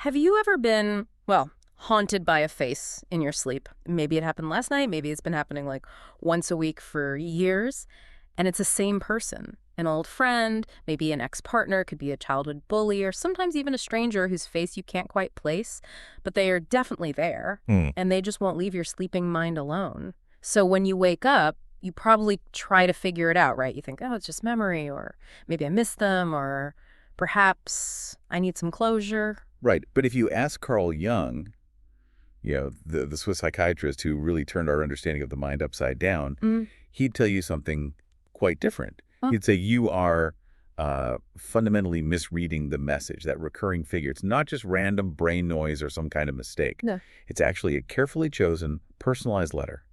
Have you ever been, well, haunted by a face in your sleep? Maybe it happened last night, maybe it's been happening like once a week for years, and it's the same person. An old friend, maybe an ex-partner, could be a childhood bully, or sometimes even a stranger whose face you can't quite place, but they are definitely there, and they just won't leave your sleeping mind alone. So when you wake up, you probably try to figure it out, right? You think, oh, it's just memory, or maybe I missed them, or perhaps I need some closure. Right. But if you ask Carl Jung, the Swiss psychiatrist who really turned our understanding of the mind upside down, he'd tell you something quite different. Huh? He'd say you are fundamentally misreading the message, that recurring figure. It's not just random brain noise or some kind of mistake. No. It's actually a carefully chosen, personalized letter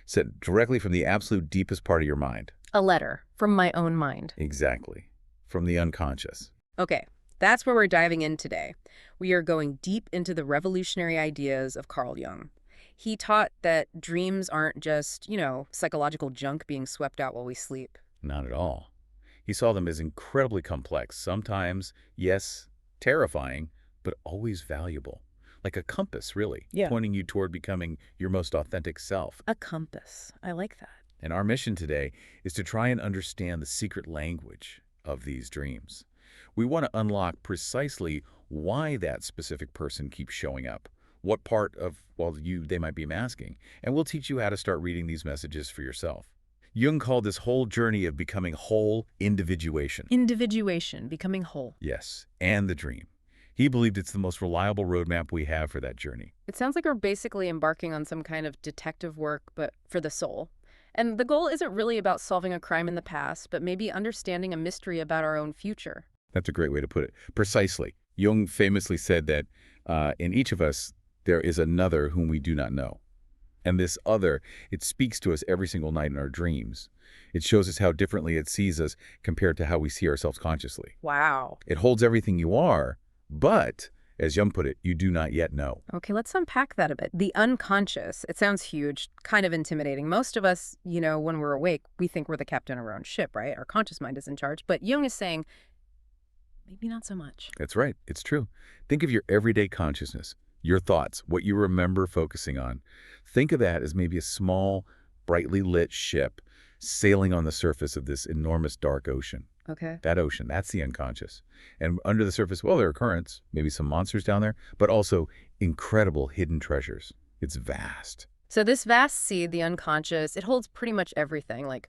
sent directly from the absolute deepest part of your mind. A letter from my own mind. Exactly. From the unconscious. Okay, that's where we're diving in today. We are going deep into the revolutionary ideas of Carl Jung. He taught that dreams aren't just, psychological junk being swept out while we sleep. Not at all. He saw them as incredibly complex, sometimes, yes, terrifying, but always valuable. Like a compass, really, Yeah. pointing you toward becoming your most authentic self. A compass. I like that. And our mission today is to try and understand the secret language of these dreams. We want to unlock precisely why that specific person keeps showing up, what part of, they might be masking, and we'll teach you how to start reading these messages for yourself. Jung called this whole journey of becoming whole individuation. Individuation, becoming whole. Yes, and the dream. He believed it's the most reliable roadmap we have for that journey. It sounds like we're basically embarking on some kind of detective work, but for the soul. And the goal isn't really about solving a crime in the past, but maybe understanding a mystery about our own future. That's a great way to put it. Precisely. Jung famously said that in each of us, there is another whom we do not know. And this other, it speaks to us every single night in our dreams. It shows us how differently it sees us compared to how we see ourselves consciously. Wow. It holds everything you are, but, as Jung put it, you do not yet know. Okay, let's unpack that a bit. The unconscious, it sounds huge, kind of intimidating. Most of us, when we're awake, we think we're the captain of our own ship, right? Our conscious mind is in charge. But Jung is saying, maybe not so much. That's right. It's true. Think of your everyday consciousness, your thoughts, what you remember focusing on. Think of that as maybe a small, brightly lit ship sailing on the surface of this enormous dark ocean. Okay. That ocean, that's the unconscious. And under the surface, well, there are currents, maybe some monsters down there, but also incredible hidden treasures. It's vast. So this vast sea, the unconscious, it holds pretty much everything, like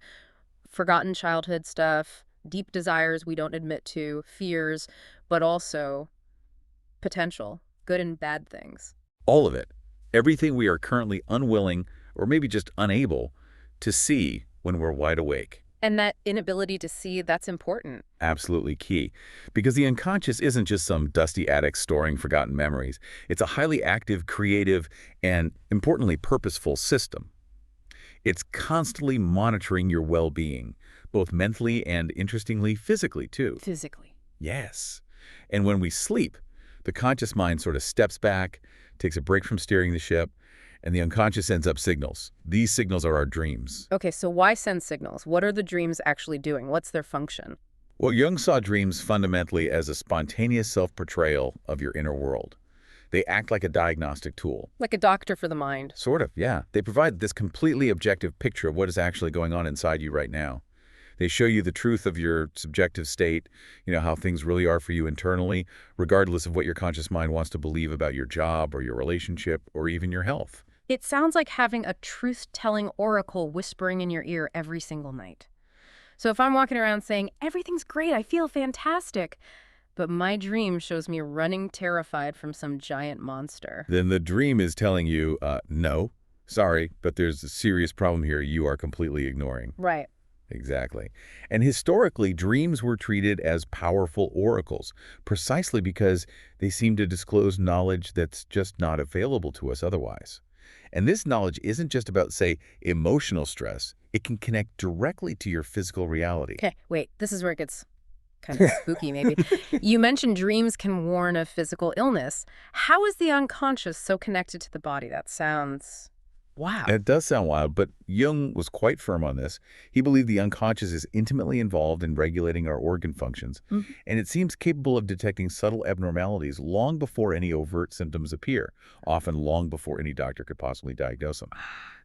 forgotten childhood stuff, deep desires we don't admit to, fears, but also potential, good and bad things. All of it. Everything we are currently unwilling or maybe just unable to see when we're wide awake. And that inability to see, that's important. Absolutely key. Because the unconscious isn't just some dusty attic storing forgotten memories. It's a highly active, creative, and importantly, purposeful system. It's constantly monitoring your well-being, both mentally and, interestingly, physically, too. Physically. Yes. And when we sleep, the conscious mind sort of steps back, takes a break from steering the ship, and the unconscious sends up signals. These signals are our dreams. Okay, so why send signals? What are the dreams actually doing? What's their function? Well, Jung saw dreams fundamentally as a spontaneous self-portrayal of your inner world. They act like a diagnostic tool. Like a doctor for the mind. Sort of, yeah. They provide this completely objective picture of what is actually going on inside you right now. They show you the truth of your subjective state, how things really are for you internally, regardless of what your conscious mind wants to believe about your job or your relationship or even your health. It sounds like having a truth-telling oracle whispering in your ear every single night. So if I'm walking around saying, everything's great, I feel fantastic, but my dream shows me running terrified from some giant monster. Then the dream is telling you, no, sorry, but there's a serious problem here you are completely ignoring. Right. Exactly. And historically, dreams were treated as powerful oracles, precisely because they seem to disclose knowledge that's just not available to us otherwise. And this knowledge isn't just about, say, emotional stress. It can connect directly to your physical reality. Okay, wait, this is where it gets kind of spooky, maybe. You mentioned dreams can warn of physical illness. How is the unconscious so connected to the body? That sounds Wow. It does sound wild, but Jung was quite firm on this. He believed the unconscious is intimately involved in regulating our organ functions, Mhm. and it seems capable of detecting subtle abnormalities long before any overt symptoms appear, often long before any doctor could possibly diagnose them.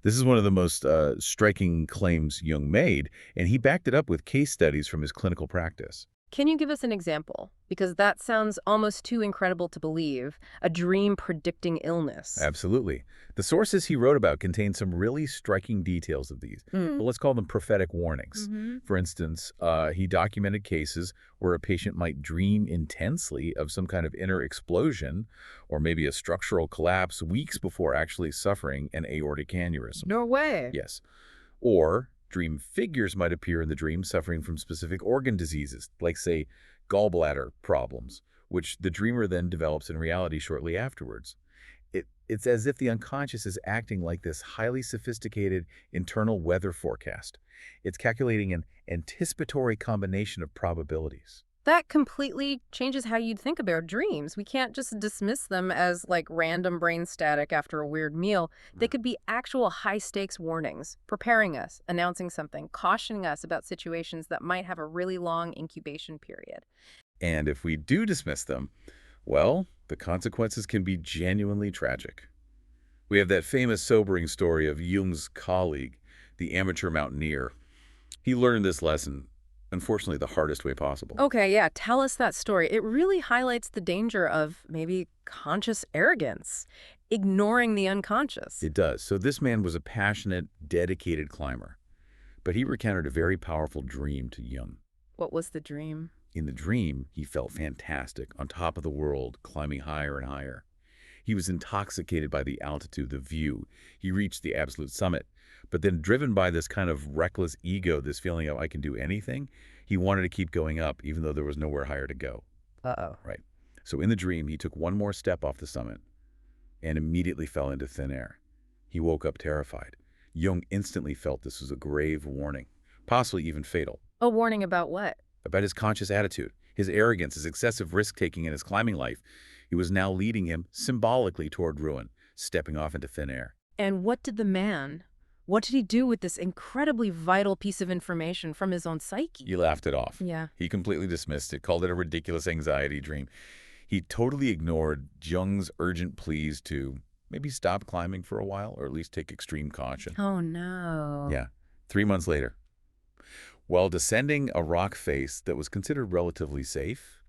This is one of the most striking claims Jung made, and he backed it up with case studies from his clinical practice. Can you give us an example? Because that sounds almost too incredible to believe. A dream predicting illness. Absolutely. The sources he wrote about contain some really striking details of these, but let's call them prophetic warnings. Mm-hmm. For instance, he documented cases where a patient might dream intensely of some kind of inner explosion or maybe a structural collapse weeks before actually suffering an aortic aneurysm. No way. Yes. Or dream figures might appear in the dream suffering from specific organ diseases, like, say, gallbladder problems, which the dreamer then develops in reality shortly afterwards. It's as if the unconscious is acting like this highly sophisticated internal weather forecast. It's calculating an anticipatory combination of probabilities. That completely changes how you'd think about dreams. We can't just dismiss them as like random brain static after a weird meal. They could be actual high-stakes warnings, preparing us, announcing something, cautioning us about situations that might have a really long incubation period. And if we do dismiss them, well, the consequences can be genuinely tragic. We have that famous sobering story of Jung's colleague, the amateur mountaineer. He learned this lesson, unfortunately, the hardest way possible. Okay, yeah, tell us that story. It really highlights the danger of maybe conscious arrogance, ignoring the unconscious. It does. So this man was a passionate, dedicated climber, but he recounted a very powerful dream to Jung. What was the dream? In the dream, he felt fantastic, on top of the world, climbing higher and higher. He was intoxicated by the altitude, the view. He reached the absolute summit. But then driven by this kind of reckless ego, this feeling of I can do anything, he wanted to keep going up even though there was nowhere higher to go. Uh-oh. Right. So in the dream, he took one more step off the summit and immediately fell into thin air. He woke up terrified. Jung instantly felt this was a grave warning, possibly even fatal, A warning about what? about his conscious attitude, his arrogance, his excessive risk-taking in his climbing life. He was now leading him symbolically toward ruin, stepping off into thin air. And what did he do with this incredibly vital piece of information from his own psyche? He laughed it off. Yeah. He completely dismissed it, called it a ridiculous anxiety dream. He totally ignored Jung's urgent pleas to maybe stop climbing for a while, or at least take extreme caution. Oh, no. Yeah. 3 months later, while descending a rock face that was considered relatively safe,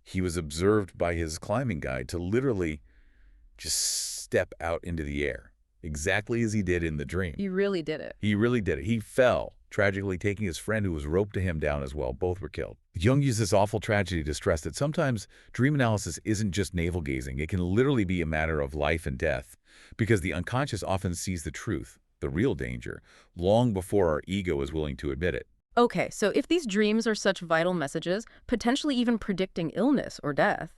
he was observed by his climbing guide to literally just step out into the air, exactly as he did in the dream. You really did it. He really did it. He fell, tragically taking his friend who was roped to him down as well. Both were killed. Jung used this awful tragedy to stress that sometimes dream analysis isn't just navel-gazing. It can literally be a matter of life and death, because the unconscious often sees the truth, the real danger, long before our ego is willing to admit it. Okay, so if these dreams are such vital messages, potentially even predicting illness or death,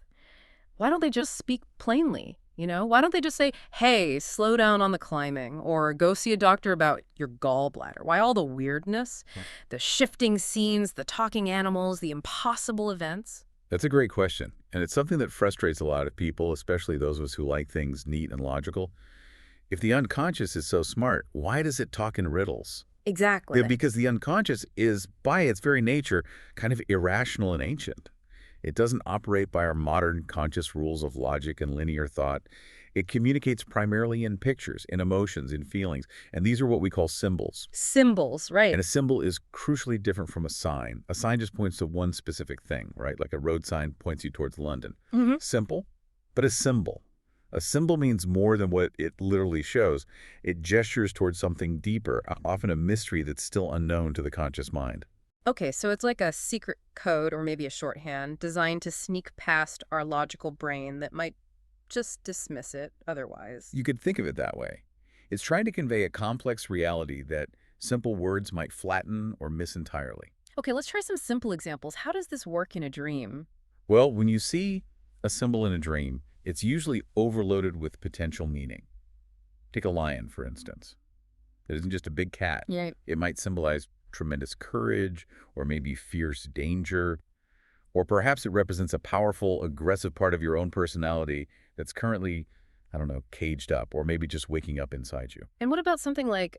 why don't they just speak plainly? Why don't they just say, hey, slow down on the climbing, or go see a doctor about your gallbladder? Why all the weirdness, the shifting scenes, the talking animals, the impossible events? That's a great question, and it's something that frustrates a lot of people, especially those of us who like things neat and logical. If the unconscious is so smart, why does it talk in riddles? Exactly. Because the unconscious is, by its very nature, kind of irrational and ancient. It doesn't operate by our modern conscious rules of logic and linear thought. It communicates primarily in pictures, in emotions, in feelings, and these are what we call symbols. Symbols, right. And a symbol is crucially different from a sign. A sign just points to one specific thing, right? Like a road sign points you towards London. Mm-hmm. Simple, but a symbol. A symbol means more than what it literally shows. It gestures towards something deeper, often a mystery that's still unknown to the conscious mind. Okay, so it's like a secret code or maybe a shorthand designed to sneak past our logical brain that might just dismiss it otherwise. You could think of it that way. It's trying to convey a complex reality that simple words might flatten or miss entirely. Okay, let's try some simple examples. How does this work in a dream? Well, when you see a symbol in a dream, it's usually overloaded with potential meaning. Take a lion, for instance. It isn't just a big cat. Yeah. It might symbolize tremendous courage, or maybe fierce danger, or perhaps it represents a powerful, aggressive part of your own personality that's currently I don't know, caged up, or maybe just waking up inside you. And what about something like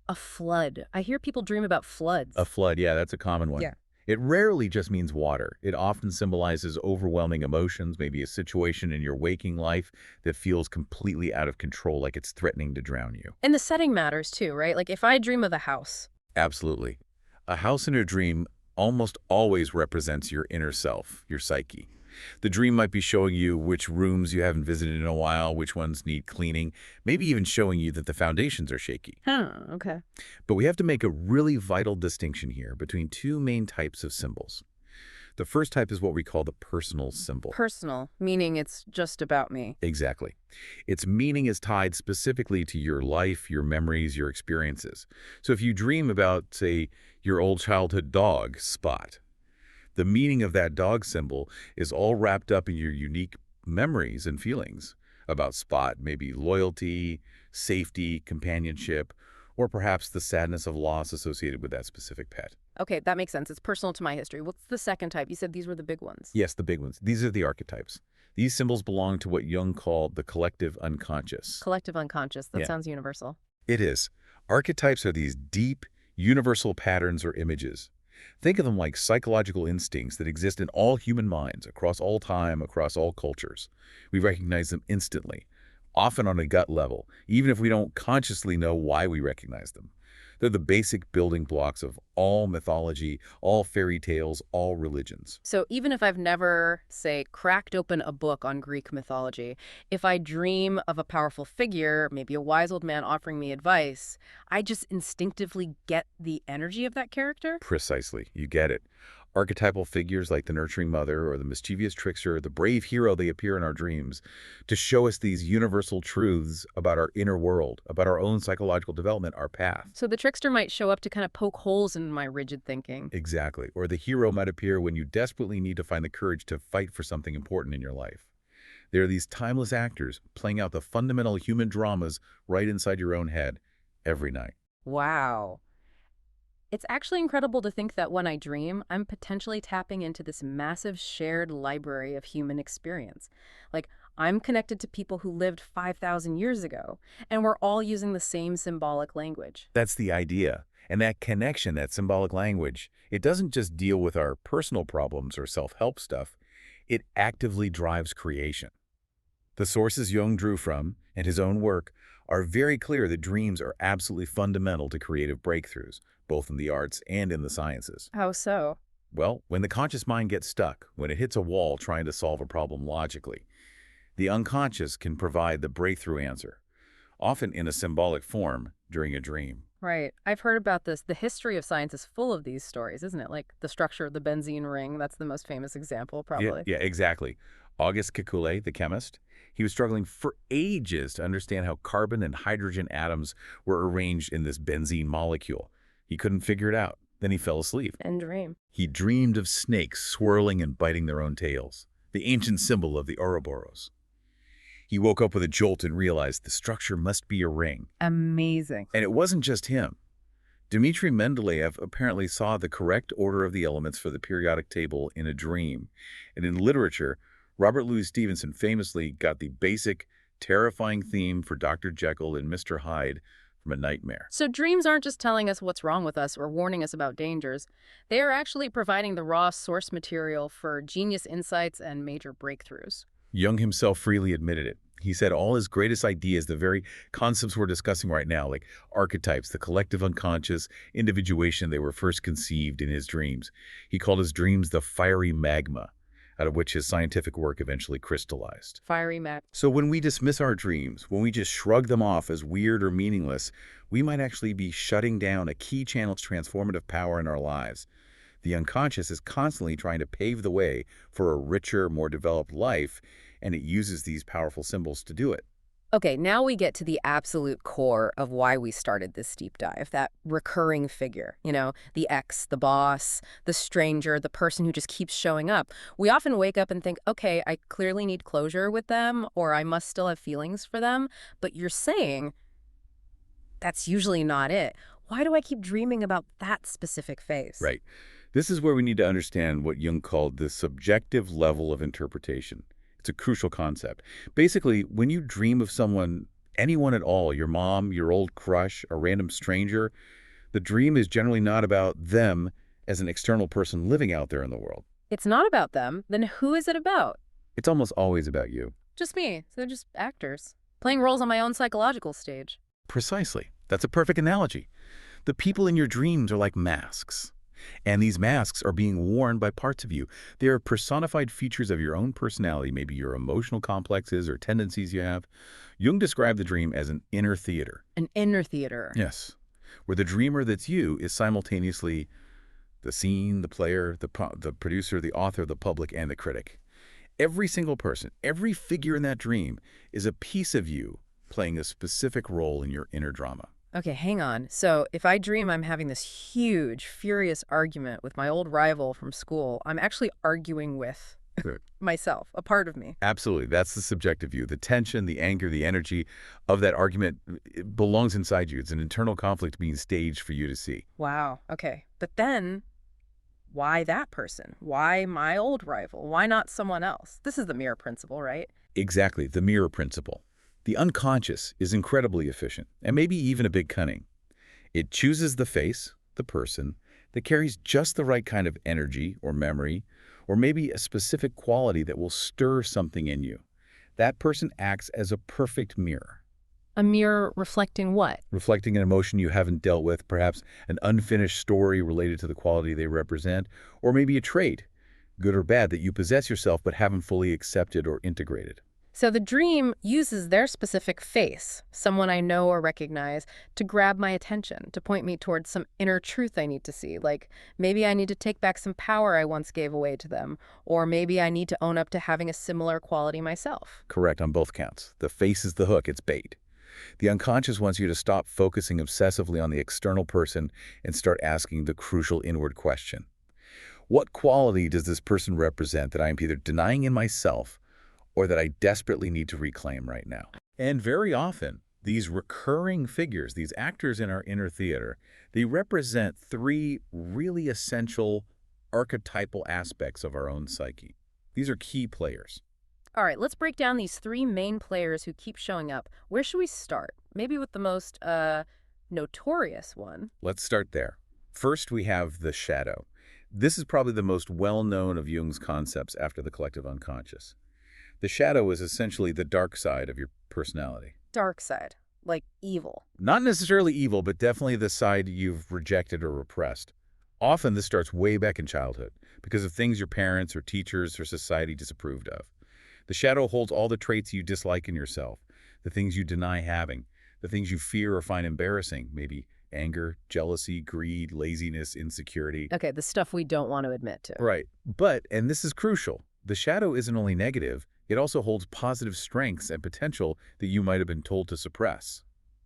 a flood? I hear people dream about A floods. flood, yeah, that's a common one. Yeah. It rarely just means water. It often symbolizes overwhelming emotions, maybe a situation in your waking life that feels completely out of control, like it's threatening to drown you. And the setting matters too, right? Like if I dream of a house. Absolutely. A house in a dream almost always represents your inner self, your psyche. The dream might be showing you which rooms you haven't visited in a while, which ones need cleaning, maybe even showing you that the foundations are shaky. Huh, okay. But we have to make a really vital distinction here between two main types of symbols. The first type is what we call the personal symbol. Personal, meaning it's just about me. Exactly. Its meaning is tied specifically to your life, your memories, your experiences. So if you dream about, say, your old childhood dog, Spot, the meaning of that dog symbol is all wrapped up in your unique memories and feelings about Spot, maybe loyalty, safety, companionship, or perhaps the sadness of loss associated with that specific pet. Okay, that makes sense. It's personal to my history. What's the second type? You said these were the big ones. Yes, the big ones. These are the archetypes. These symbols belong to what Jung called the collective unconscious. Collective unconscious. That Yeah. sounds universal. It is. Archetypes are these deep, universal patterns or images. Think of them like psychological instincts that exist in all human minds, across all time, across all cultures. We recognize them instantly, often on a gut level, even if we don't consciously know why we recognize them. They're the basic building blocks of all mythology, all fairy tales, all religions. So even if I've never, say, cracked open a book on Greek mythology, if I dream of a powerful figure, maybe a wise old man offering me advice, I just instinctively get the energy of that character? Precisely. You get it. Archetypal figures like the nurturing mother or the mischievous trickster or the brave hero, they appear in our dreams to show us these universal truths about our inner world, about our own psychological development, our path. So the trickster might show up to kind of poke holes in my rigid thinking. Exactly. Or the hero might appear when you desperately need to find the courage to fight for something important in your life. There are these timeless actors playing out the fundamental human dramas right inside your own head every night. Wow. It's actually incredible to think that when I dream, I'm potentially tapping into this massive shared library of human experience. Like, I'm connected to people who lived 5,000 years ago, and we're all using the same symbolic language. That's the idea. And that connection, that symbolic language, it doesn't just deal with our personal problems or self-help stuff. It actively drives creation. The sources Jung drew from, and his own work, are very clear that dreams are absolutely fundamental to creative breakthroughs, both in the arts and in the sciences. How so? Well, when the conscious mind gets stuck, when it hits a wall trying to solve a problem logically, the unconscious can provide the breakthrough answer, often in a symbolic form during a dream. Right. I've heard about this. The history of science is full of these stories, isn't it? Like the structure of the benzene ring. That's the most famous example, probably. Yeah, exactly. Auguste Kekule, the chemist, he was struggling for ages to understand how carbon and hydrogen atoms were arranged in this benzene molecule. He couldn't figure it out. Then he fell asleep. And dream. He dreamed of snakes swirling and biting their own tails, the ancient symbol of the Ouroboros. He woke up with a jolt and realized the structure must be a ring. Amazing. And it wasn't just him. Dmitri Mendeleev apparently saw the correct order of the elements for the periodic table in a dream. And in literature, Robert Louis Stevenson famously got the basic, terrifying theme for Dr. Jekyll and Mr. Hyde from A Nightmare. So dreams aren't just telling us what's wrong with us or warning us about dangers. They are actually providing the raw source material for genius insights and major breakthroughs. Jung himself freely admitted it. He said all his greatest ideas, the very concepts we're discussing right now, like archetypes, the collective unconscious, individuation, they were first conceived in his dreams. He called his dreams the fiery magma, out of which his scientific work eventually crystallized. Fiery mag. So when we dismiss our dreams, when we just shrug them off as weird or meaningless, we might actually be shutting down a key channel to transformative power in our lives. The unconscious is constantly trying to pave the way for a richer, more developed life, and it uses these powerful symbols to do it. Okay, now we get to the absolute core of why we started this deep dive, that recurring figure, the ex, the boss, the stranger, the person who just keeps showing up. We often wake up and think, okay, I clearly need closure with them, or I must still have feelings for them. But you're saying that's usually not it. Why do I keep dreaming about that specific phase? Right. This is where we need to understand what Jung called the subjective level of interpretation. It's a crucial concept. Basically, when you dream of someone, anyone at all, your mom, your old crush, a random stranger, the dream is generally not about them as an external person living out there in the world. It's not about them. Then who is it about? It's almost always about you. Just me. So they're just actors, playing roles on my own psychological stage. Precisely. That's a perfect analogy. The people in your dreams are like masks. And these masks are being worn by parts of you. They are personified features of your own personality, maybe your emotional complexes or tendencies you have. Jung described the dream as an inner theater. An inner theater. Yes. Where the dreamer that's you is simultaneously the scene, the player, the producer, the author, the public, and the critic. Every single person, every figure in that dream is a piece of you playing a specific role in your inner drama. Okay, hang on. So if I dream I'm having this huge, furious argument with my old rival from school, I'm actually arguing with myself, a part of me. Absolutely. That's the subjective view. The tension, the anger, the energy of that argument, it belongs inside you. It's an internal conflict being staged for you to see. Wow. Okay. But then why that person? Why my old rival? Why not someone else? This is the mirror principle, right? Exactly. The mirror principle. The unconscious is incredibly efficient, and maybe even a bit cunning. It chooses the face, the person, that carries just the right kind of energy or memory, or maybe a specific quality that will stir something in you. That person acts as a perfect mirror. A mirror reflecting what? Reflecting an emotion you haven't dealt with, perhaps an unfinished story related to the quality they represent, or maybe a trait, good or bad, that you possess yourself but haven't fully accepted or integrated. So the dream uses their specific face, someone I know or recognize, to grab my attention, to point me towards some inner truth I need to see. Like maybe I need to take back some power I once gave away to them, or maybe I need to own up to having a similar quality myself. Correct on both counts. The face is the hook, it's bait. The unconscious wants you to stop focusing obsessively on the external person and start asking the crucial inward question. What quality does this person represent that I am either denying in myself or that I desperately need to reclaim right now? And very often, these recurring figures, these actors in our inner theater, they represent three really essential archetypal aspects of our own psyche. These are key players. All right, let's break down these three main players who keep showing up. Where should we start? Maybe with the most notorious one. Let's start there. First, we have the shadow. This is probably the most well-known of Jung's concepts after the collective unconscious. The shadow is essentially the dark side of your personality. Dark side, like evil. Not necessarily evil, but definitely the side you've rejected or repressed. Often this starts way back in childhood because of things your parents or teachers or society disapproved of. The shadow holds all the traits you dislike in yourself, the things you deny having, the things you fear or find embarrassing, maybe anger, jealousy, greed, laziness, insecurity. Okay, the stuff we don't want to admit to. Right. But, and this is crucial, the shadow isn't only negative, it also holds positive strengths and potential that you might have been told to suppress.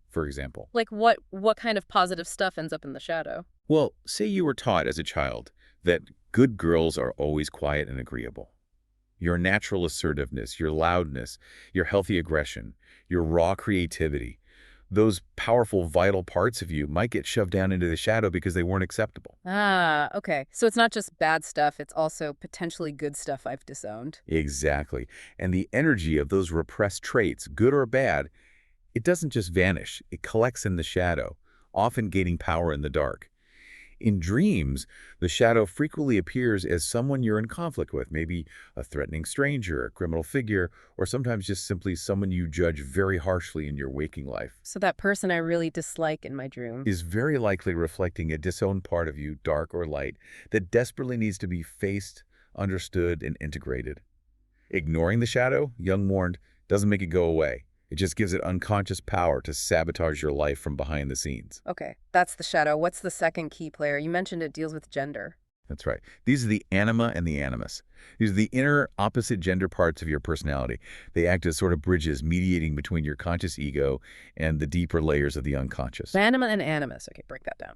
For example. Like what kind of positive stuff ends up in the shadow? Well, say you were taught as a child that good girls are always quiet and agreeable. Your natural assertiveness, your loudness, your healthy aggression, your raw creativity, those powerful, vital parts of you might get shoved down into the shadow because they weren't acceptable. Ah, okay. So it's not just bad stuff, it's also potentially good stuff I've disowned. Exactly. And the energy of those repressed traits, good or bad, it doesn't just vanish. It collects in the shadow, often gaining power in the dark. In dreams, the shadow frequently appears as someone you're in conflict with, maybe a threatening stranger, a criminal figure, or sometimes just simply someone you judge very harshly in your waking life. So that person I really dislike in my dream Is very likely reflecting a disowned part of you, dark or light, that desperately needs to be faced, understood, and integrated. Ignoring the shadow, Jung warned, doesn't make it go away. It just gives it unconscious power to sabotage your life from behind the scenes. Okay, that's the shadow. What's the second key player? You mentioned it deals with gender. That's right. These are the anima and the animus. These are the inner opposite gender parts of your personality. They act as sort of bridges mediating between your conscious ego and the deeper layers of the unconscious. Anima and animus. Okay, break that down.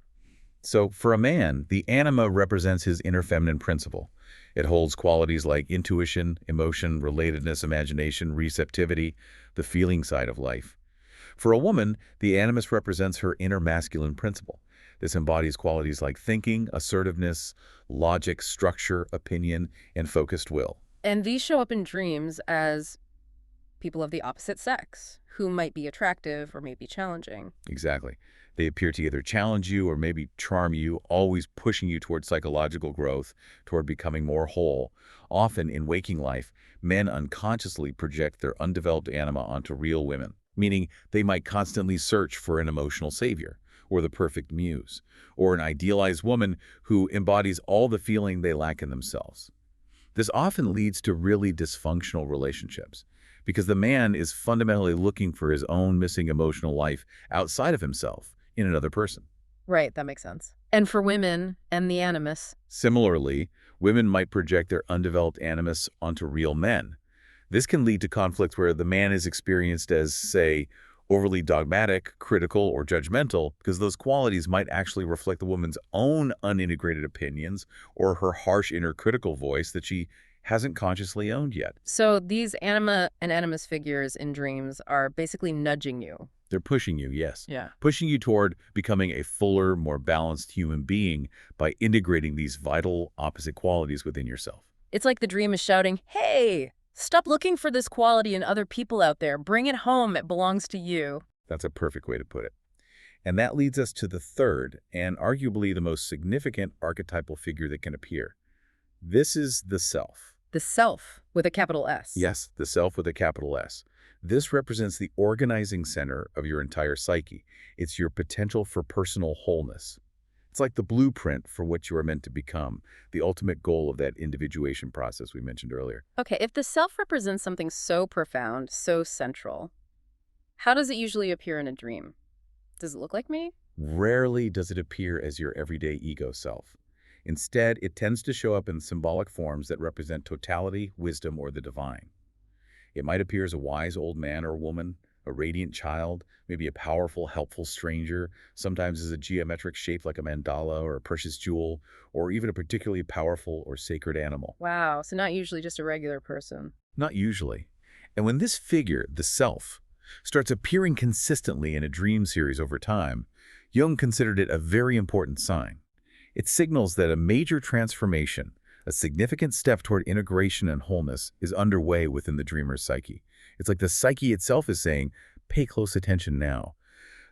So for a man, the anima represents his inner feminine principle. It holds qualities like intuition, emotion, relatedness, imagination, receptivity, the feeling side of life. For a woman, the animus represents her inner masculine principle. This embodies qualities like thinking, assertiveness, logic, structure, opinion, and focused will. And these show up in dreams as people of the opposite sex, who might be attractive or maybe challenging. Exactly. They appear to either challenge you or maybe charm you, always pushing you toward psychological growth, toward becoming more whole. Often in waking life, men unconsciously project their undeveloped anima onto real women, meaning they might constantly search for an emotional savior, or the perfect muse, or an idealized woman who embodies all the feeling they lack in themselves. This often leads to really dysfunctional relationships, because the man is fundamentally looking for his own missing emotional life outside of himself in another person. Right, that makes sense. And for women and the animus. Similarly, women might project their undeveloped animus onto real men. This can lead to conflicts where the man is experienced as, say, overly dogmatic, critical, or judgmental, because those qualities might actually reflect the woman's own unintegrated opinions or her harsh inner critical voice that she hasn't consciously owned yet. So these anima and animus figures in dreams are basically nudging you. They're pushing you, yes. Yeah. Pushing you toward becoming a fuller, more balanced human being by integrating these vital opposite qualities within yourself. It's like the dream is shouting, hey, stop looking for this quality in other people out there. Bring it home. It belongs to you. That's a perfect way to put it. And that leads us to the third, and arguably the most significant archetypal figure that can appear. This is the self. The self with a capital S. Yes, the self with a capital S. This represents the organizing center of your entire psyche. It's your potential for personal wholeness. It's like the blueprint for what you are meant to become, the ultimate goal of that individuation process we mentioned earlier. Okay, if the self represents something so profound, so central, how does it usually appear in a dream? Does it look like me? Rarely does it appear as your everyday ego self. Instead, it tends to show up in symbolic forms that represent totality, wisdom, or the divine. It might appear as a wise old man or woman, a radiant child, maybe a powerful, helpful stranger, sometimes as a geometric shape like a mandala or a precious jewel, or even a particularly powerful or sacred animal. Wow, so not usually just a regular person. Not usually. And when this figure, the self, starts appearing consistently in a dream series over time, Jung considered it a very important sign. It signals that a major transformation, a significant step toward integration and wholeness, is underway within the dreamer's psyche. It's like the psyche itself is saying, pay close attention now.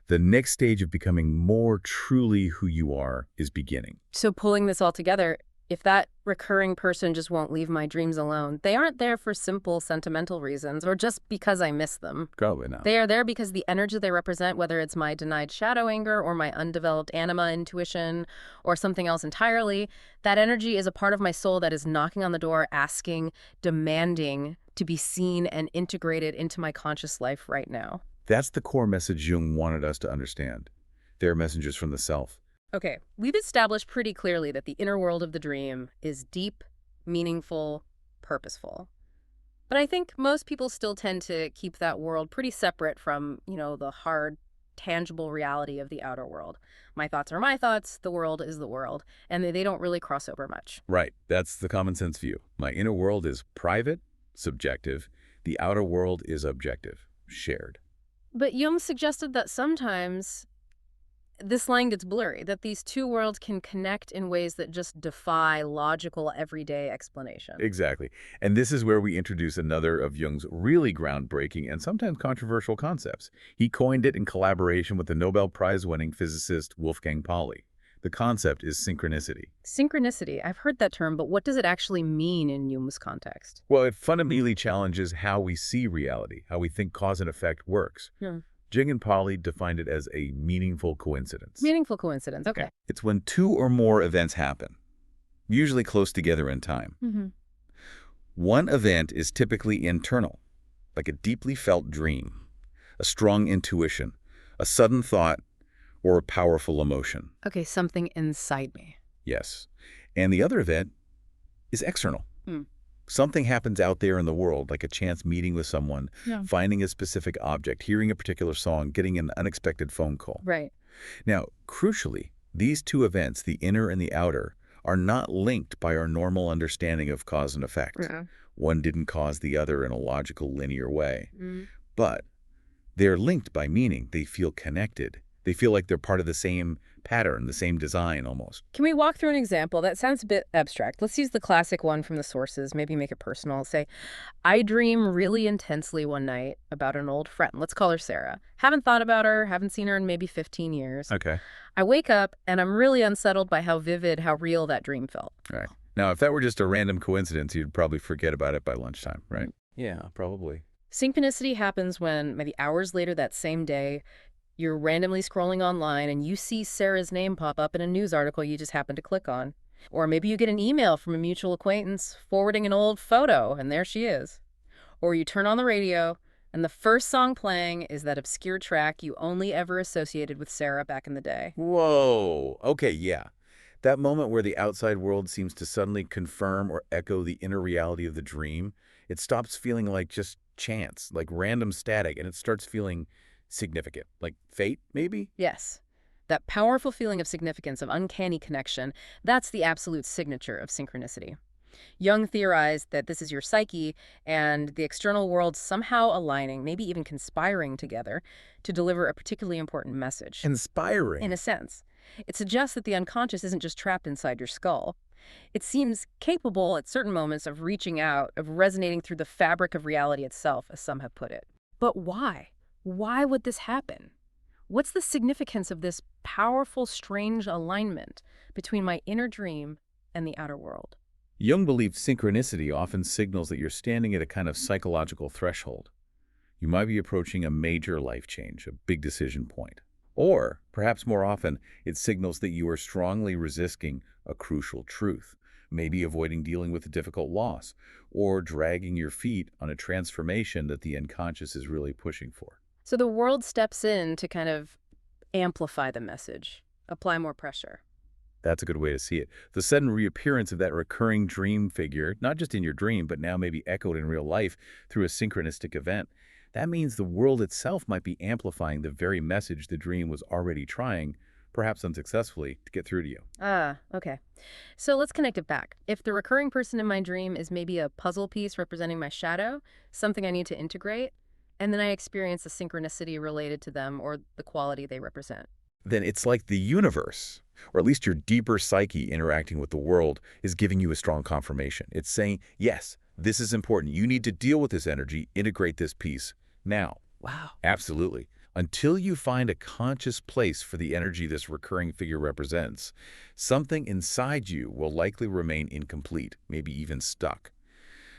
The next stage of becoming more truly who you are is beginning. So pulling this all together, if that recurring person just won't leave my dreams alone, they aren't there for simple sentimental reasons or just because I miss them. Probably not. They are there because the energy they represent, whether it's my denied shadow anger or my undeveloped anima intuition or something else entirely, that energy is a part of my soul that is knocking on the door, asking, demanding to be seen and integrated into my conscious life right now. That's the core message Jung wanted us to understand. They're messengers from the self. Okay, we've established pretty clearly that the inner world of the dream is deep, meaningful, purposeful. But I think most people still tend to keep that world pretty separate from, the hard, tangible reality of the outer world. My thoughts are my thoughts, the world is the world, and they don't really cross over much. Right, that's the common sense view. My inner world is private, subjective. The outer world is objective, shared. But Jung suggested that sometimes this line gets blurry, that these two worlds can connect in ways that just defy logical, everyday explanation. Exactly. And this is where we introduce another of Jung's really groundbreaking and sometimes controversial concepts. He coined it in collaboration with the Nobel Prize-winning physicist Wolfgang Pauli. The concept is synchronicity. Synchronicity. I've heard that term, but what does it actually mean in Jung's context? Well, it fundamentally challenges how we see reality, how we think cause and effect works. Jung and Pauli defined it as a meaningful coincidence. Meaningful coincidence, okay. It's when two or more events happen, usually close together in time. One event is typically internal, like a deeply felt dream, a strong intuition, a sudden thought, or a powerful emotion. Okay, something inside me. Yes. And the other event is external. Something happens out there in the world, like a chance meeting with someone, finding a specific object, hearing a particular song, getting an unexpected phone call. Right. Now, crucially, these two events, the inner and the outer, are not linked by our normal understanding of cause and effect. One didn't cause the other in a logical, linear way. But they're linked by meaning. They feel connected. They feel like they're part of the same pattern, the same design almost. Can we walk through an example? That sounds a bit abstract. Let's use the classic one from the sources, maybe make it personal. Say, I dream really intensely one night about an old friend. Let's call her Sarah. Haven't thought about her, haven't seen her in maybe 15 years. Okay. I wake up and I'm really unsettled by how vivid, how real that dream felt. Right. Now, if that were just a random coincidence, you'd probably forget about it by lunchtime, right? Yeah, probably. Synchronicity happens when maybe hours later that same day, you're randomly scrolling online and you see Sarah's name pop up in a news article you just happen to click on. Or maybe you get an email from a mutual acquaintance forwarding an old photo, and there she is. Or you turn on the radio, and the first song playing is that obscure track you only ever associated with Sarah back in the day. Whoa. Okay, yeah. That moment where the outside world seems to suddenly confirm or echo the inner reality of the dream, it stops feeling like just chance, like random static, and it starts feeling significant, like fate, maybe? Yes. That powerful feeling of significance, of uncanny connection, that's the absolute signature of synchronicity. Jung theorized that this is your psyche and the external world somehow aligning, maybe even conspiring together to deliver a particularly important message. Inspiring. In a sense. It suggests that the unconscious isn't just trapped inside your skull. It seems capable at certain moments of reaching out, of resonating through the fabric of reality itself, as some have put it. But why? Why would this happen? What's the significance of this powerful, strange alignment between my inner dream and the outer world? Jung believed synchronicity often signals that you're standing at a kind of psychological threshold. You might be approaching a major life change, a big decision point. Or, perhaps more often, it signals that you are strongly resisting a crucial truth, maybe avoiding dealing with a difficult loss, or dragging your feet on a transformation that the unconscious is really pushing for. So the world steps in to kind of amplify the message, apply more pressure. That's a good way to see it. The sudden reappearance of that recurring dream figure, not just in your dream, but now maybe echoed in real life through a synchronistic event, that means the world itself might be amplifying the very message the dream was already trying, perhaps unsuccessfully, to get through to you. Ah, okay. So let's connect it back. If the recurring person in my dream is maybe a puzzle piece representing my shadow, something I need to integrate, and then I experience a synchronicity related to them or the quality they represent. Then it's like the universe, or at least your deeper psyche interacting with the world, is giving you a strong confirmation. It's saying, yes, this is important. You need to deal with this energy, integrate this piece now. Wow. Absolutely. Until you find a conscious place for the energy this recurring figure represents, something inside you will likely remain incomplete, maybe even stuck.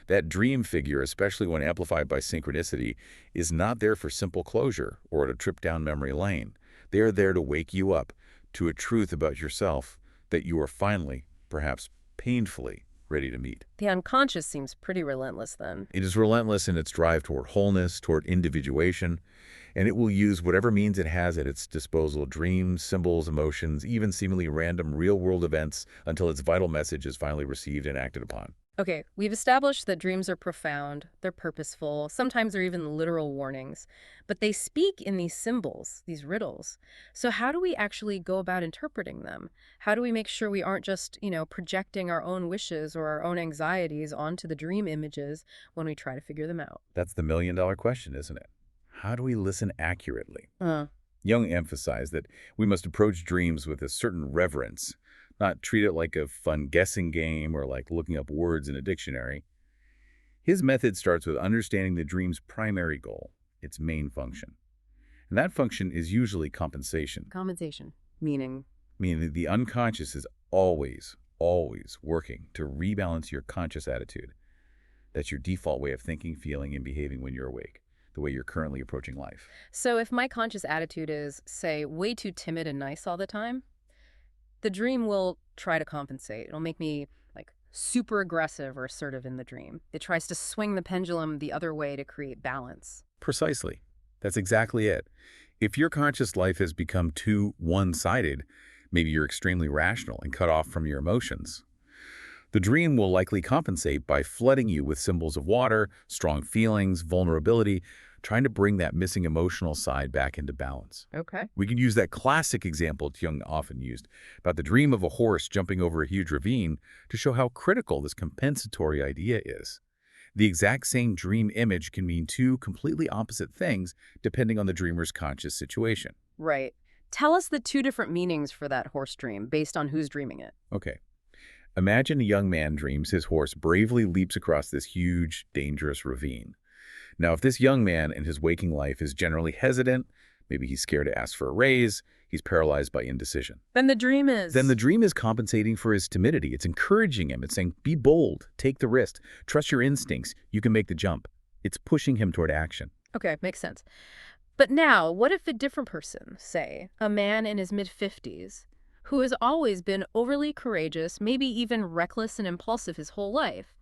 That dream figure, especially when amplified by synchronicity, is not there for simple closure or to trip down memory lane. They are there to wake you up to a truth about yourself that you are finally, perhaps painfully, ready to meet. The unconscious seems pretty relentless then. It is relentless in its drive toward wholeness, toward individuation, and it will use whatever means it has at its disposal, dreams, symbols, emotions, even seemingly random real-world events, until its vital message is finally received and acted upon. Okay, we've established that dreams are profound, they're purposeful, sometimes they're even literal warnings, but they speak in these symbols, these riddles. So how do we actually go about interpreting them? How do we make sure we aren't just, projecting our own wishes or our own anxieties onto the dream images when we try to figure them out? That's the million-dollar question, isn't it? How do we listen accurately? Jung emphasized that we must approach dreams with a certain reverence, not treat it like a fun guessing game or like looking up words in a dictionary. His method starts with understanding the dream's primary goal, its main function. And that function is usually compensation. Compensation, meaning? Meaning that the unconscious is always, always working to rebalance your conscious attitude. That's your default way of thinking, feeling, and behaving when you're awake, the way you're currently approaching life. So if my conscious attitude is, say, way too timid and nice all the time, the dream will try to compensate. It'll make me super aggressive or assertive in the dream. It tries to swing the pendulum the other way to create balance. Precisely. That's exactly it. If your conscious life has become too one-sided, maybe you're extremely rational and cut off from your emotions, the dream will likely compensate by flooding you with symbols of water, strong feelings, vulnerability, trying to bring that missing emotional side back into balance. Okay. We can use that classic example Jung often used about the dream of a horse jumping over a huge ravine to show how critical this compensatory idea is. The exact same dream image can mean two completely opposite things depending on the dreamer's conscious situation. Right. Tell us the two different meanings for that horse dream based on who's dreaming it. Okay. Imagine a young man dreams his horse bravely leaps across this huge, dangerous ravine. Now, if this young man in his waking life is generally hesitant, maybe he's scared to ask for a raise, he's paralyzed by indecision. Then the dream is... Then the dream is compensating for his timidity. It's encouraging him. It's saying, be bold, take the risk, trust your instincts, you can make the jump. It's pushing him toward action. Okay, makes sense. But now, what if a different person, say, a man in his mid-50s, who has always been overly courageous, maybe even reckless and impulsive his whole life,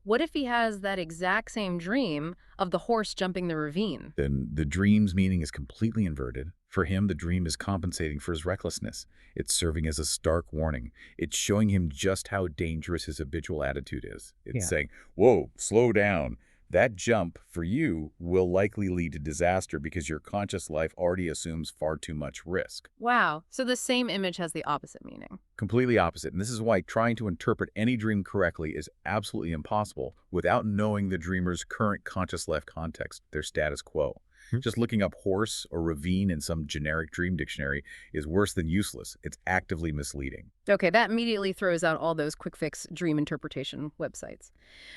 what if he has that exact same dream of the horse jumping the ravine? Then the dream's meaning is completely inverted. For him, the dream is compensating for his recklessness. It's serving as a stark warning. It's showing him just how dangerous his habitual attitude is. It's saying, whoa, slow down. That jump, for you, will likely lead to disaster because your conscious life already assumes far too much risk. Wow, so the same image has the opposite meaning. Completely opposite. And this is why trying to interpret any dream correctly is absolutely impossible without knowing the dreamer's current conscious life context, their status quo. Just looking up horse or ravine in some generic dream dictionary is worse than useless. It's actively misleading. Okay, that immediately throws out all those quick fix dream interpretation websites.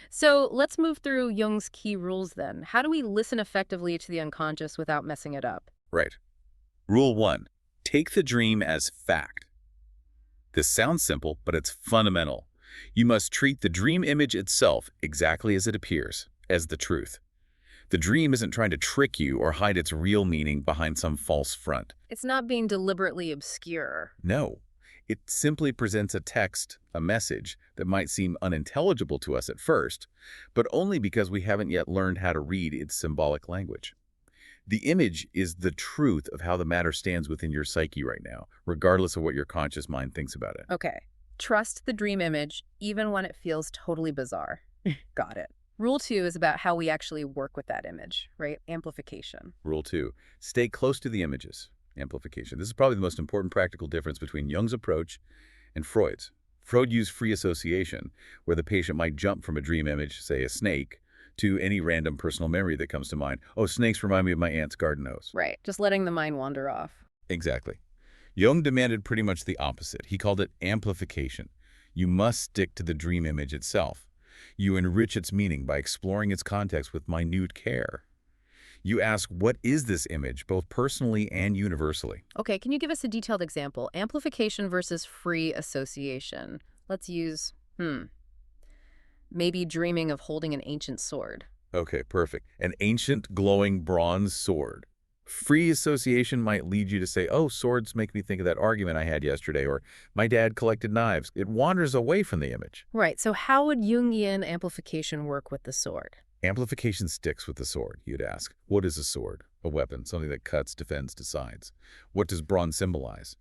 So let's move through Jung's key rules then. How do we listen effectively to the unconscious without messing it up? Right. Rule 1. Take the dream as fact. This sounds simple, but it's fundamental. You must treat the dream image itself exactly as it appears, as the truth. The dream isn't trying to trick you or hide its real meaning behind some false front. It's not being deliberately obscure. No. It simply presents a text, a message, that might seem unintelligible to us at first, but only because we haven't yet learned how to read its symbolic language. The image is the truth of how the matter stands within your psyche right now, regardless of what your conscious mind thinks about it. Okay. Trust the dream image, even when it feels totally bizarre. Got it. Rule 2 is about how we actually work with that image, right? Amplification. Rule 2. Stay close to the images. Amplification. This is probably the most important practical difference between Jung's approach and Freud's. Freud used free association, where the patient might jump from a dream image, say a snake, to any random personal memory that comes to mind. Oh, snakes remind me of my aunt's garden hose. Right. Just letting the mind wander off. Exactly. Jung demanded pretty much the opposite. He called it amplification. You must stick to the dream image itself. You enrich its meaning by exploring its context with minute care. You ask, what is this image, both personally and universally? Okay, can you give us a detailed example? Amplification versus free association. Let's use, maybe dreaming of holding an ancient sword. Okay, perfect. An ancient, glowing bronze sword. Free association might lead you to say, oh, swords make me think of that argument I had yesterday, or my dad collected knives. It wanders away from the image. Right, so how would Jungian amplification work with the sword? Amplification sticks with the sword, you'd ask. What is a sword? A weapon, something that cuts, defends, decides. What does bronze symbolize?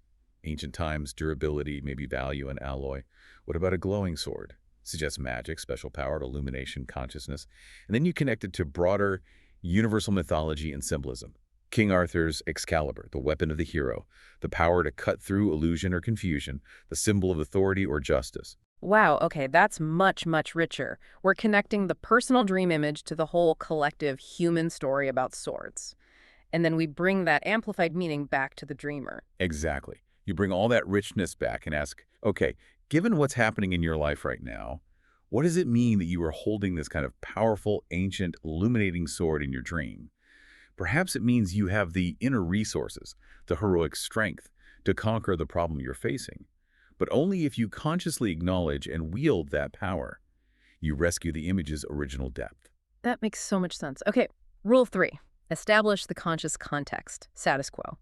Ancient times, durability, maybe value and alloy. What about a glowing sword? Suggests magic, special power, illumination, consciousness. And then you connect it to broader universal mythology and symbolism. King Arthur's Excalibur, the weapon of the hero, the power to cut through illusion or confusion, the symbol of authority or justice. Wow, okay, that's much, much richer. We're connecting the personal dream image to the whole collective human story about swords. And then we bring that amplified meaning back to the dreamer. Exactly. You bring all that richness back and ask, okay, given what's happening in your life right now, what does it mean that you are holding this kind of powerful, ancient, illuminating sword in your dream? Perhaps it means you have the inner resources, the heroic strength, to conquer the problem you're facing. But only if you consciously acknowledge and wield that power, you rescue the image's original depth. That makes so much sense. Okay, rule 3, establish the conscious context, status quo.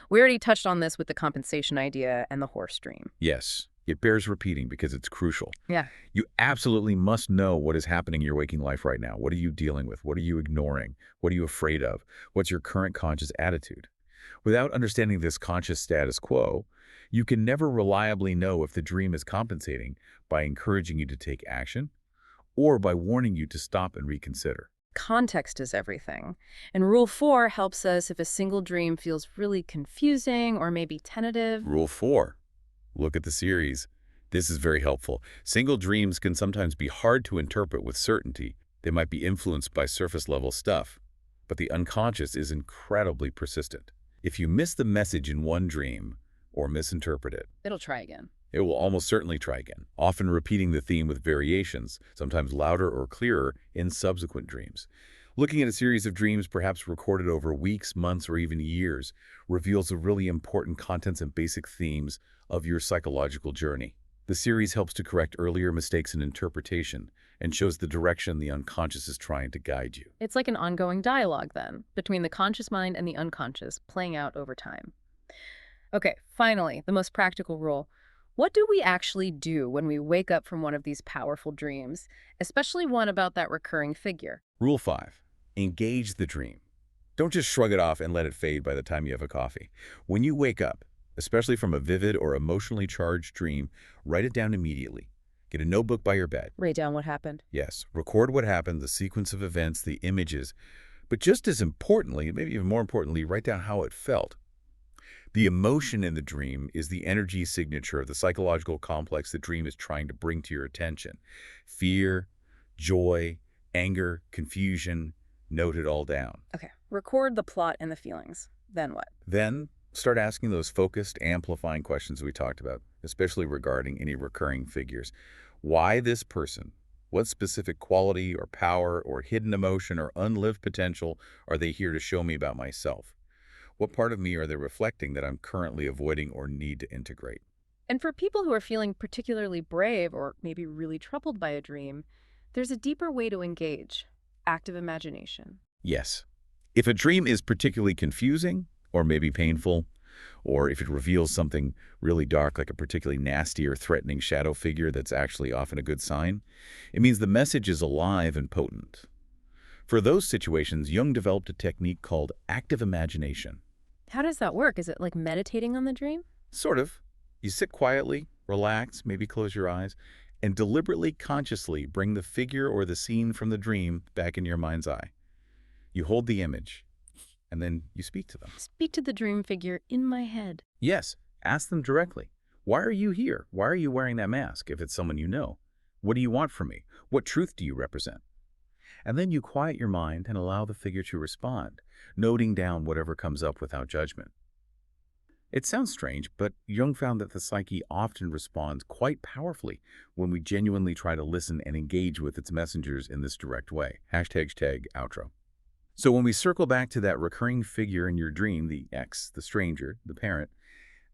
We already touched on this with the compensation idea and the horse dream. Yes, it bears repeating because it's crucial. Yeah. You absolutely must know what is happening in your waking life right now. What are you dealing with? What are you ignoring? What are you afraid of? What's your current conscious attitude? Without understanding this conscious status quo, you can never reliably know if the dream is compensating by encouraging you to take action or by warning you to stop and reconsider. Context is everything. And rule 4 helps us if a single dream feels really confusing or maybe tentative. Rule 4. Look at the series. This is very helpful. Single dreams can sometimes be hard to interpret with certainty. They might be influenced by surface-level stuff, but the unconscious is incredibly persistent. If you miss the message in one dream or misinterpret it, It'll try again. it will almost certainly try again, often repeating the theme with variations, sometimes louder or clearer, in subsequent dreams. Looking at a series of dreams, perhaps recorded over weeks, months, or even years, reveals the really important contents and basic themes of your psychological journey. The series helps to correct earlier mistakes in interpretation and shows the direction the unconscious is trying to guide you. It's like an ongoing dialogue, then, between the conscious mind and the unconscious, playing out over time. Okay, finally, the most practical rule. What do we actually do when we wake up from one of these powerful dreams, especially one about that recurring figure? Rule 5. Engage the dream. Don't just shrug it off and let it fade by the time you have a coffee. When you wake up, especially from a vivid or emotionally charged dream, write it down immediately. Get a notebook by your bed. Write down what happened. Yes, record what happened, the sequence of events, the images. But just as importantly, maybe even more importantly, write down how it felt. The emotion in the dream is the energy signature of the psychological complex the dream is trying to bring to your attention. Fear, joy, anger, confusion. Note it all down. Okay, record the plot and the feelings. Then what? Then start asking those focused, amplifying questions we talked about, especially regarding any recurring figures. Why this person? What specific quality or power or hidden emotion or unlived potential are they here to show me about myself? What part of me are they reflecting that I'm currently avoiding or need to integrate? And for people who are feeling particularly brave or maybe really troubled by a dream, there's a deeper way to engage: active imagination. Yes. If a dream is particularly confusing or maybe painful, or if it reveals something really dark like a particularly nasty or threatening shadow figure that's actually often a good sign, it means the message is alive and potent. For those situations, Jung developed a technique called active imagination. How does that work? Is it like meditating on the dream? Sort of. You sit quietly, relax, maybe close your eyes, and deliberately, consciously bring the figure or the scene from the dream back in your mind's eye. You hold the image, and then you speak to them. Speak to the dream figure in my head. Yes, ask them directly. Why are you here? Why are you wearing that mask if it's someone you know? What do you want from me? What truth do you represent? And then you quiet your mind and allow the figure to respond, noting down whatever comes up without judgment. It sounds strange, but Jung found that the psyche often responds quite powerfully when we genuinely try to listen and engage with its messengers in this direct way. #, outro. So when we circle back to that recurring figure in your dream, the ex, the stranger, the parent,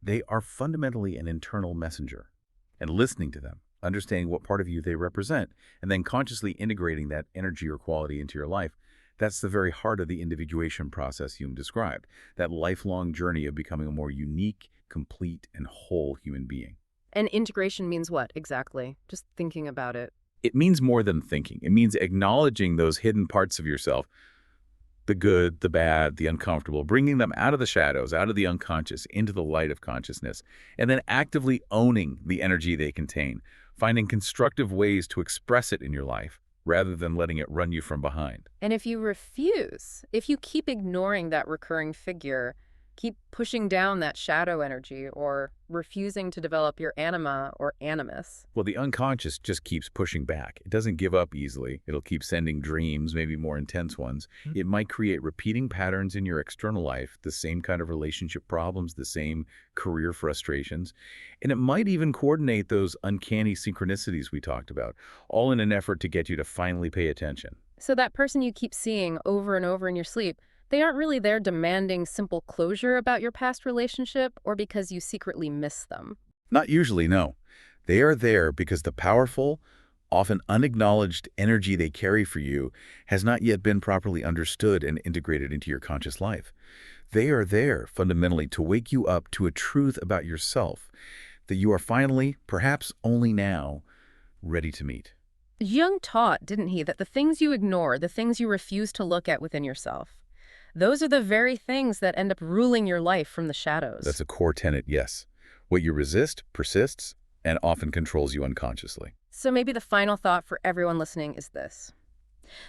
they are fundamentally an internal messenger. And listening to them, understanding what part of you they represent, and then consciously integrating that energy or quality into your life, that's the very heart of the individuation process Jung described, that lifelong journey of becoming a more unique, complete, and whole human being. And integration means what exactly? Just thinking about it. It means more than thinking. It means acknowledging those hidden parts of yourself, the good, the bad, the uncomfortable, bringing them out of the shadows, out of the unconscious, into the light of consciousness, and then actively owning the energy they contain, finding constructive ways to express it in your life, rather than letting it run you from behind. And if you refuse, if you keep ignoring that recurring figure, keep pushing down that shadow energy, or refusing to develop your anima or animus. Well, the unconscious just keeps pushing back. It doesn't give up easily. It'll keep sending dreams, maybe more intense ones. It might create repeating patterns in your external life, the same kind of relationship problems, the same career frustrations. And it might even coordinate those uncanny synchronicities we talked about, all in an effort to get you to finally pay attention. So that person you keep seeing over and over in your sleep, they aren't really there demanding simple closure about your past relationship or because you secretly miss them. Not usually, no. They are there because the powerful, often unacknowledged energy they carry for you has not yet been properly understood and integrated into your conscious life. They are there, fundamentally, to wake you up to a truth about yourself that you are finally, perhaps only now, ready to meet. Jung taught, didn't he, that the things you ignore, the things you refuse to look at within yourself, those are the very things that end up ruling your life from the shadows. That's a core tenet, yes. What you resist persists and often controls you unconsciously. So maybe the final thought for everyone listening is this.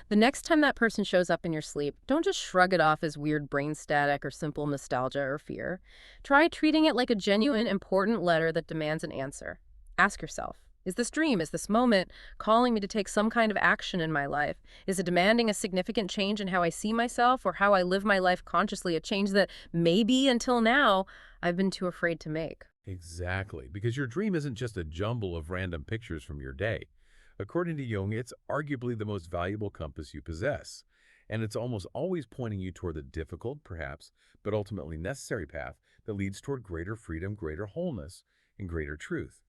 The next time that person shows up in your sleep, don't just shrug it off as weird brain static or simple nostalgia or fear. Try treating it like a genuine, important letter that demands an answer. Ask yourself, Is this dream, is this moment calling me to take some kind of action in my life? Is it demanding a significant change in how I see myself or how I live my life consciously, a change that maybe until now I've been too afraid to make? Exactly, because your dream isn't just a jumble of random pictures from your day. According to Jung, it's arguably the most valuable compass you possess, and it's almost always pointing you toward the difficult, perhaps, but ultimately necessary path that leads toward greater freedom, greater wholeness, and greater truth.